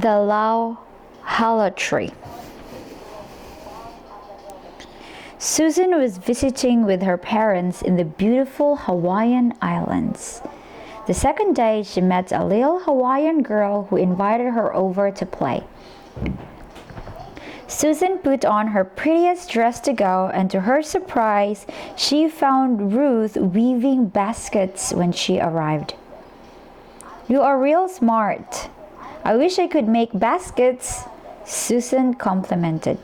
The Lauhala tree. Susan was visiting with her parents in the beautiful Hawaiian Islands. The second day, she met a little Hawaiian girl who invited her over to play. Susan put on her prettiest dress to go, and to her surprise, she found Ruth weaving baskets when she arrived. "You are real smart. I wish I could make baskets," Susan complimented.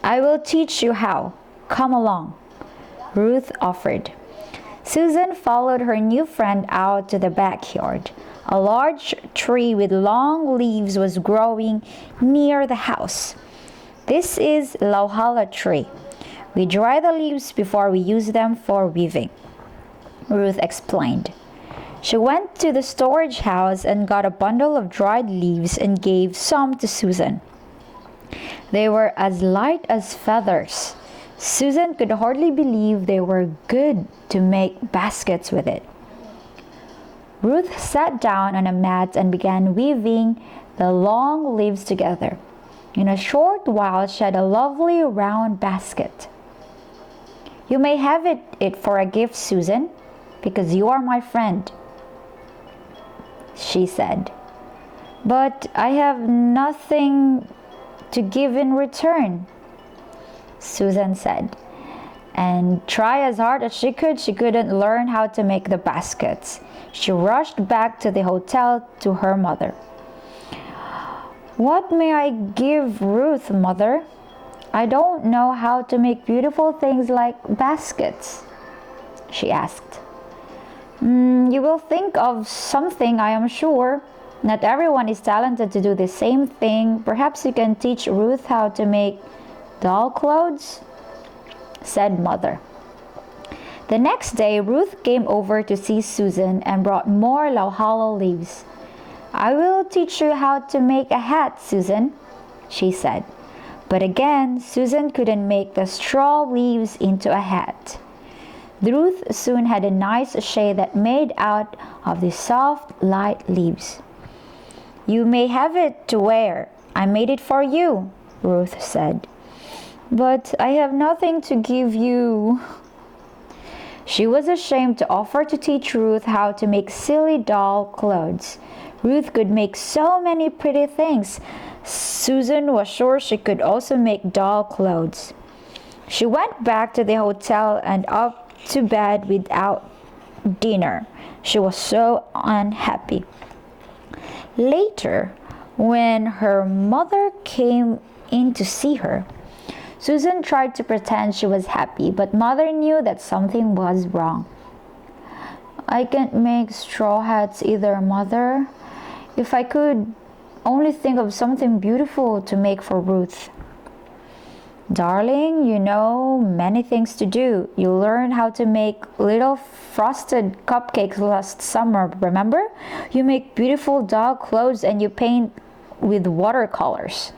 "I will teach you how. Come along," Ruth offered. Susan followed her new friend out to the backyard. A large tree with long leaves was growing near the house. "This is Lauhala tree. We dry the leaves before we use them for weaving," Ruth explained. She went to the storage house and got a bundle of dried leaves and gave some to Susan. They were as light as feathers. Susan could hardly believe they were good to make baskets with it. Ruth sat down on a mat and began weaving the long leaves together. In a short while, she had a lovely round basket. "You may have it for a gift, Susan, because you are my friend," she said. "But I have nothing to give in return," Susan said. And try as hard as she couldn't learn how to make the baskets. She rushed back to the hotel to her mother. "What may I give Ruth, Mother? I don't know how to make beautiful things like baskets," she asked. You will think of something, I am sure. Not everyone is talented to do the same thing. Perhaps you can teach Ruth how to make doll clothes," said Mother. The next day, Ruth came over to see Susan and brought more Lauhala leaves. "I will teach you how to make a hat, Susan," she said. But again, Susan couldn't make the straw leaves into a hat. Ruth soon had a nice shade that made out of the soft, light leaves. "You may have it to wear. I made it for you," Ruth said. "But I have nothing to give you." She was ashamed to offer to teach Ruth how to make silly doll clothes. Ruth could make so many pretty things. Susan was sure she could also make doll clothes. She went back to the hotel and up to bed without dinner. She was so unhappy. Later, when her mother came in to see her, Susan tried to pretend she was happy, but Mother knew that something was wrong. "I can't make straw hats either, Mother. If I could only think of something beautiful to make for Ruth." "Darling, you know many things to do. You learned how to make little frosted cupcakes last summer, remember? You make beautiful doll clothes and you paint with watercolors."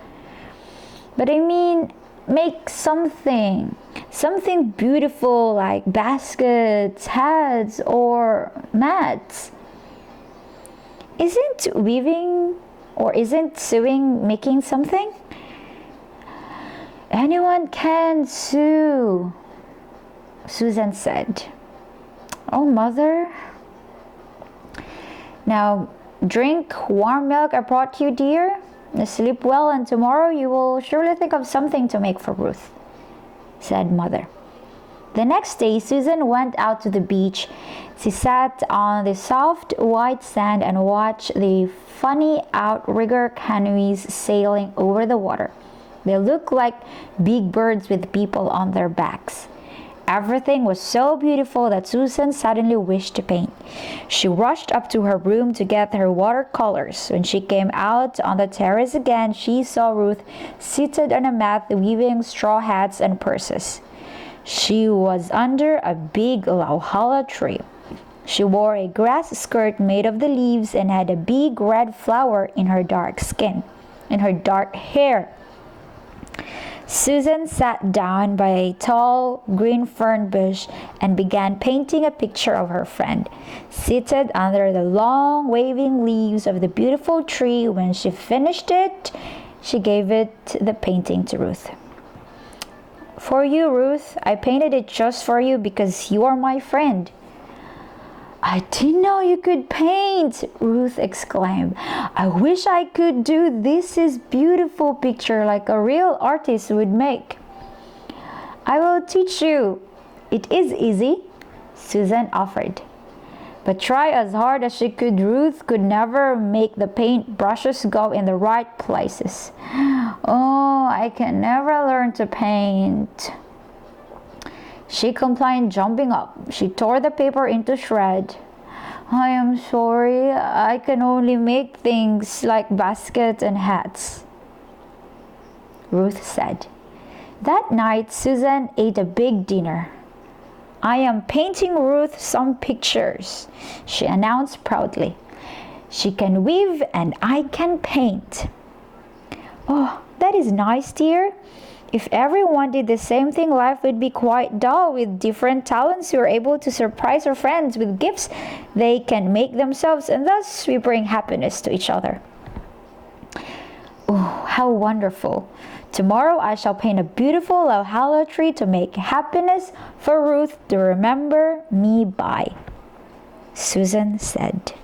"But I mean, make something beautiful like baskets, hats, or mats. Isn't sewing making something?" "Anyone can sew," Susan said. "Oh, Mother. Now drink warm milk I brought you, dear. Sleep well, and tomorrow you will surely think of something to make for Ruth," said Mother. The next day, Susan went out to the beach. She sat on the soft white sand and watched the funny outrigger canoes sailing over the water. They looked like big birds with people on their backs. Everything was so beautiful that Susan suddenly wished to paint. She rushed up to her room to get her watercolors. When she came out on the terrace again, she saw Ruth seated on a mat weaving straw hats and purses. She was under a big Lauhala tree. She wore a grass skirt made of the leaves and had a big red flower in her dark hair. Susan sat down by a tall green fern bush and began painting a picture of her friend, seated under the long waving leaves of the beautiful tree. When she finished it, she gave the painting to Ruth. For you, Ruth, I painted it just for you because you are my friend. I didn't know you could paint, Ruth exclaimed. I wish I could do this beautiful picture like a real artist would make. I will teach you. It is easy, Susan offered. But try as hard as she could, Ruth could never make the paint brushes go in the right places. Oh, I can never learn to paint. She complained, jumping up. She tore the paper into shreds. I am sorry, I can only make things like baskets and hats, Ruth said. That night, Susan ate a big dinner. I am painting Ruth some pictures, she announced proudly. She can weave and I can paint. Oh, that is nice, dear. If everyone did the same thing, life would be quite dull. With different talents, we are able to surprise our friends with gifts they can make themselves, and thus we bring happiness to each other. Oh, how wonderful. Tomorrow I shall paint a beautiful Lauhala tree to make happiness for Ruth to remember me by, Susan said.